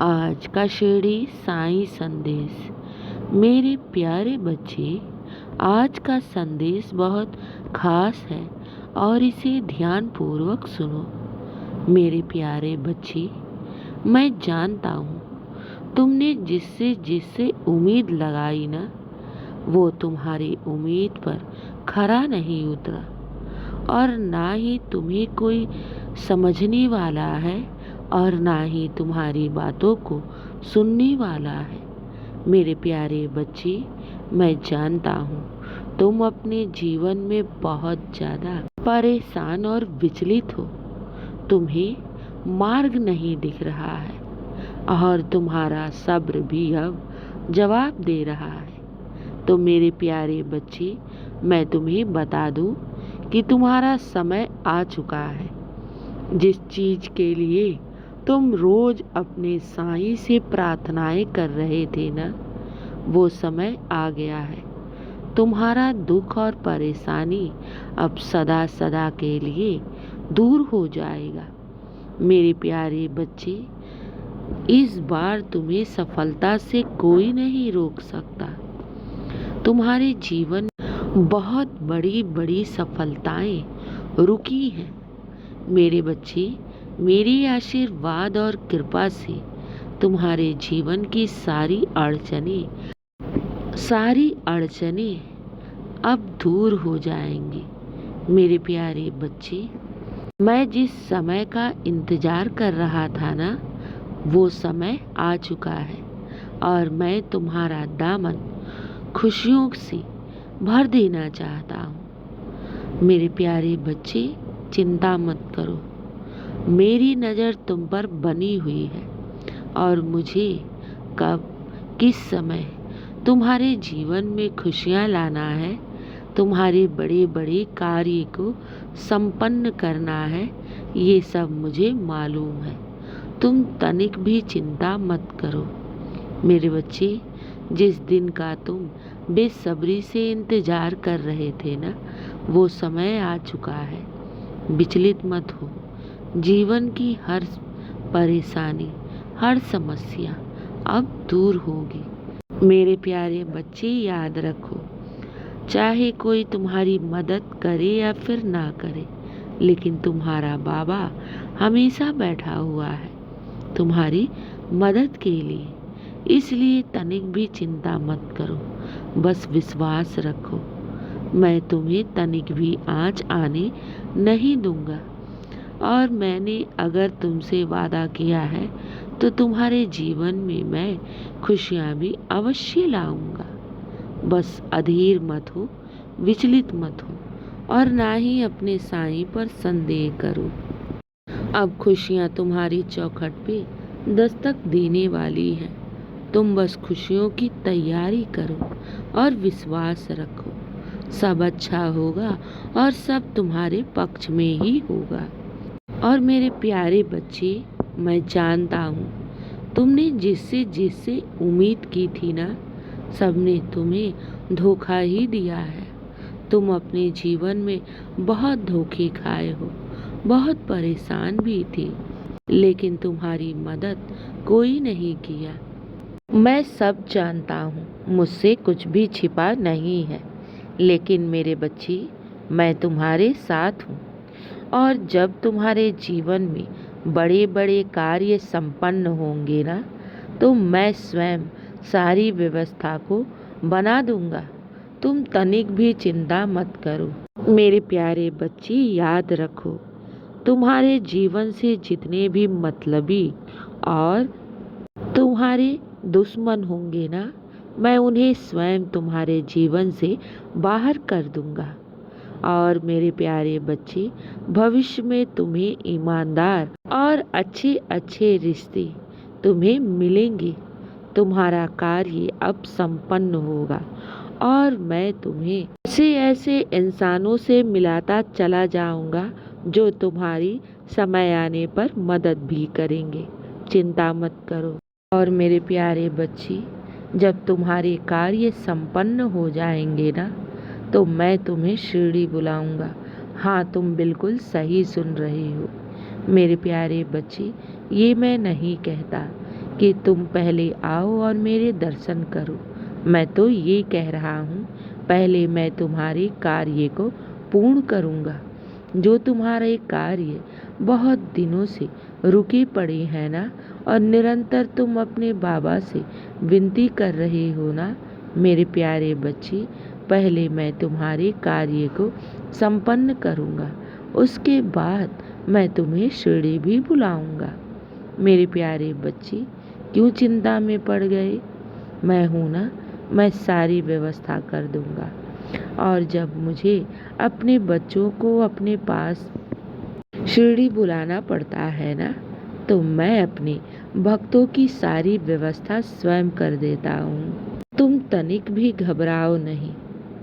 आज का शिरडी साईं संदेश। मेरे प्यारे बच्चे, आज का संदेश बहुत खास है और इसे ध्यान पूर्वक सुनो। मेरे प्यारे बच्चे, मैं जानता हूँ तुमने जिससे जिससे उम्मीद लगाई ना, वो तुम्हारी उम्मीद पर खरा नहीं उतरा और ना ही तुम्हें कोई समझने वाला है और ना ही तुम्हारी बातों को सुनने वाला है। मेरे प्यारे बच्चे, मैं जानता हूँ तुम अपने जीवन में बहुत ज़्यादा परेशान और विचलित हो। तुम्हें मार्ग नहीं दिख रहा है और तुम्हारा सब्र भी अब जवाब दे रहा है। तो मेरे प्यारे बच्चे, मैं तुम्हें बता दूं कि तुम्हारा समय आ चुका है। जिस चीज़ के लिए तुम रोज अपने साईं से प्रार्थनाएं कर रहे थे ना, वो समय आ गया है। तुम्हारा दुख और परेशानी अब सदा सदा के लिए दूर हो जाएगा। मेरे प्यारे बच्चे, इस बार तुम्हें सफलता से कोई नहीं रोक सकता। तुम्हारे जीवन बहुत बड़ी बड़ी सफलताएं रुकी हैं। मेरे बच्चे, मेरी आशीर्वाद और कृपा से तुम्हारे जीवन की सारी अड़चनें अब दूर हो जाएंगी। मेरे प्यारे बच्चे, मैं जिस समय का इंतजार कर रहा था ना, वो समय आ चुका है और मैं तुम्हारा दामन खुशियों से भर देना चाहता हूँ। मेरे प्यारे बच्चे, चिंता मत करो। मेरी नज़र तुम पर बनी हुई है और मुझे कब किस समय तुम्हारे जीवन में खुशियाँ लाना है, तुम्हारे बड़े बड़े कार्य को संपन्न करना है, ये सब मुझे मालूम है। तुम तनिक भी चिंता मत करो। मेरे बच्चे, जिस दिन का तुम बेसब्री से इंतजार कर रहे थे ना, वो समय आ चुका है। विचलित मत हो। जीवन की हर परेशानी, हर समस्या अब दूर होगी। मेरे प्यारे बच्चे, याद रखो, चाहे कोई तुम्हारी मदद करे या फिर ना करे, लेकिन तुम्हारा बाबा हमेशा बैठा हुआ है तुम्हारी मदद के लिए। इसलिए तनिक भी चिंता मत करो, बस विश्वास रखो। मैं तुम्हें तनिक भी आँच आने नहीं दूंगा और मैंने अगर तुमसे वादा किया है तो तुम्हारे जीवन में मैं खुशियाँ भी अवश्य लाऊंगा। बस अधीर मत हो, विचलित मत हो और ना ही अपने साईं पर संदेह करो। अब खुशियाँ तुम्हारी चौखट पे दस्तक देने वाली हैं। तुम बस खुशियों की तैयारी करो और विश्वास रखो। सब अच्छा होगा और सब तुम्हारे पक्ष में ही होगा। और मेरे प्यारे बच्चे, मैं जानता हूँ तुमने जिससे जिससे उम्मीद की थी ना, सबने तुम्हें धोखा ही दिया है। तुम अपने जीवन में बहुत धोखे खाए हो, बहुत परेशान भी थी, लेकिन तुम्हारी मदद कोई नहीं किया। मैं सब जानता हूँ, मुझसे कुछ भी छिपा नहीं है, लेकिन मेरे बच्चे, मैं तुम्हारे साथ हूँ और जब तुम्हारे जीवन में बड़े बड़े कार्य संपन्न होंगे ना, तो मैं स्वयं सारी व्यवस्था को बना दूंगा। तुम तनिक भी चिंता मत करो। मेरे प्यारे बच्चे, याद रखो, तुम्हारे जीवन से जितने भी मतलबी और तुम्हारे दुश्मन होंगे ना, मैं उन्हें स्वयं तुम्हारे जीवन से बाहर कर दूंगा। और मेरे प्यारे बच्चे, भविष्य में तुम्हें ईमानदार और अच्छे अच्छे रिश्ते तुम्हें मिलेंगे। तुम्हारा कार्य अब संपन्न होगा और मैं तुम्हें ऐसे ऐसे इंसानों से मिलाता चला जाऊंगा जो तुम्हारी समय आने पर मदद भी करेंगे। चिंता मत करो। और मेरे प्यारे बच्चे, जब तुम्हारे कार्य संपन्न हो जाएंगे ना, तो मैं तुम्हें शिरडी बुलाऊंगा। हाँ, तुम बिल्कुल सही सुन रहे हो। मेरे प्यारे बच्चे, ये मैं नहीं कहता कि तुम पहले आओ और मेरे दर्शन करो। मैं तो ये कह रहा हूँ, पहले मैं तुम्हारे कार्य को पूर्ण करूँगा। जो तुम्हारे कार्य बहुत दिनों से रुके पड़े हैं ना, और निरंतर तुम अपने बाबा से विनती कर रहे हो ना, मेरे प्यारे बच्चे, पहले मैं तुम्हारे कार्य को संपन्न करूँगा। उसके बाद मैं तुम्हें शिरडी भी बुलाऊँगा। मेरे प्यारे बच्चे, क्यों चिंता में पड़ गए? मैं हूँ ना, मैं सारी व्यवस्था कर दूँगा। और जब मुझे अपने बच्चों को अपने पास शिरडी बुलाना पड़ता है ना, तो मैं अपने भक्तों की सारी व्यवस्था स्वयं कर देता हूँ। तुम तनिक भी घबराओ नहीं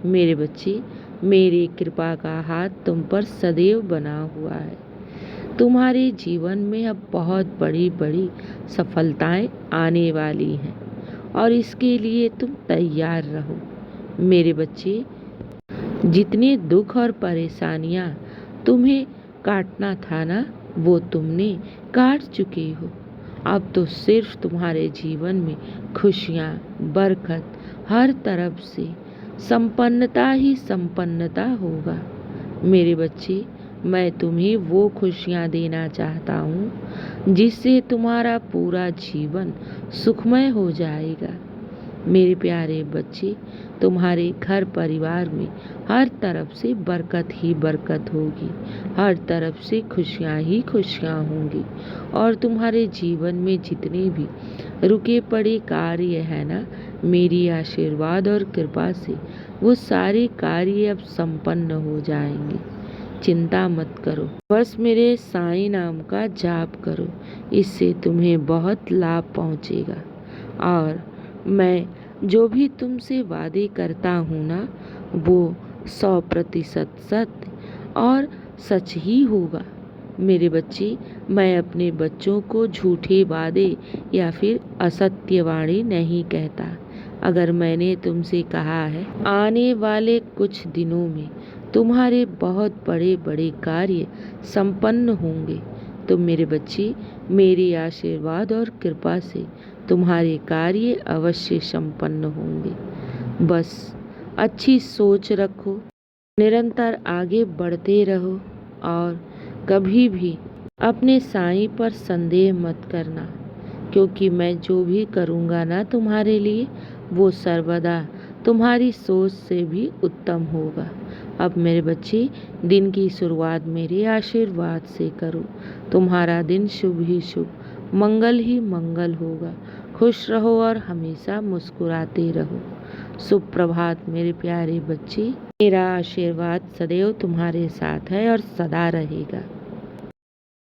मेरे बच्चे। मेरी कृपा का हाथ तुम पर सदैव बना हुआ है। तुम्हारे जीवन में अब बहुत बड़ी बड़ी सफलताएं आने वाली हैं, और इसके लिए तुम तैयार रहो मेरे बच्चे। जितने दुख और परेशानियां तुम्हें काटना था ना, वो तुमने काट चुके हो। अब तो सिर्फ तुम्हारे जीवन में खुशियाँ, बरकत, हर तरफ से संपन्नता ही संपन्नता होगा मेरे बच्चे। मैं तुम्हें वो खुशियाँ देना चाहता हूँ जिससे तुम्हारा पूरा जीवन सुखमय हो जाएगा मेरे प्यारे बच्चे। तुम्हारे घर परिवार में हर तरफ से बरकत ही बरकत होगी, हर तरफ से खुशियाँ ही खुशियाँ होंगी, और तुम्हारे जीवन में जितने भी रुके पड़े कार्य है ना, मेरी आशीर्वाद और कृपा से वो सारे कार्य अब संपन्न हो जाएंगे। चिंता मत करो, बस मेरे साईं नाम का जाप करो, इससे तुम्हें बहुत लाभ पहुँचेगा। और मैं जो भी तुमसे वादे करता हूँ ना, वो 100% सत्य और सच ही होगा मेरे बच्चे। मैं अपने बच्चों को झूठे वादे या फिर असत्य वाणी नहीं कहता। अगर मैंने तुमसे कहा है आने वाले कुछ दिनों में तुम्हारे बहुत बड़े बड़े कार्य संपन्न होंगे, तो मेरे बच्चे, मेरे आशीर्वाद और कृपा से तुम्हारे कार्य अवश्य संपन्न होंगे। बस अच्छी सोच रखो, निरंतर आगे बढ़ते रहो, और कभी भी अपने साईं पर संदेह मत करना, क्योंकि मैं जो भी करूँगा ना तुम्हारे लिए, वो सर्वदा तुम्हारी सोच से भी उत्तम होगा। अब मेरे बच्चे, दिन की शुरुआत मेरे आशीर्वाद से करो। तुम्हारा दिन शुभ ही शुभ, मंगल ही मंगल होगा। खुश रहो और हमेशा मुस्कुराते रहो। शुभ प्रभात मेरे प्यारे बच्चे। मेरा आशीर्वाद सदैव तुम्हारे साथ है और सदा रहेगा।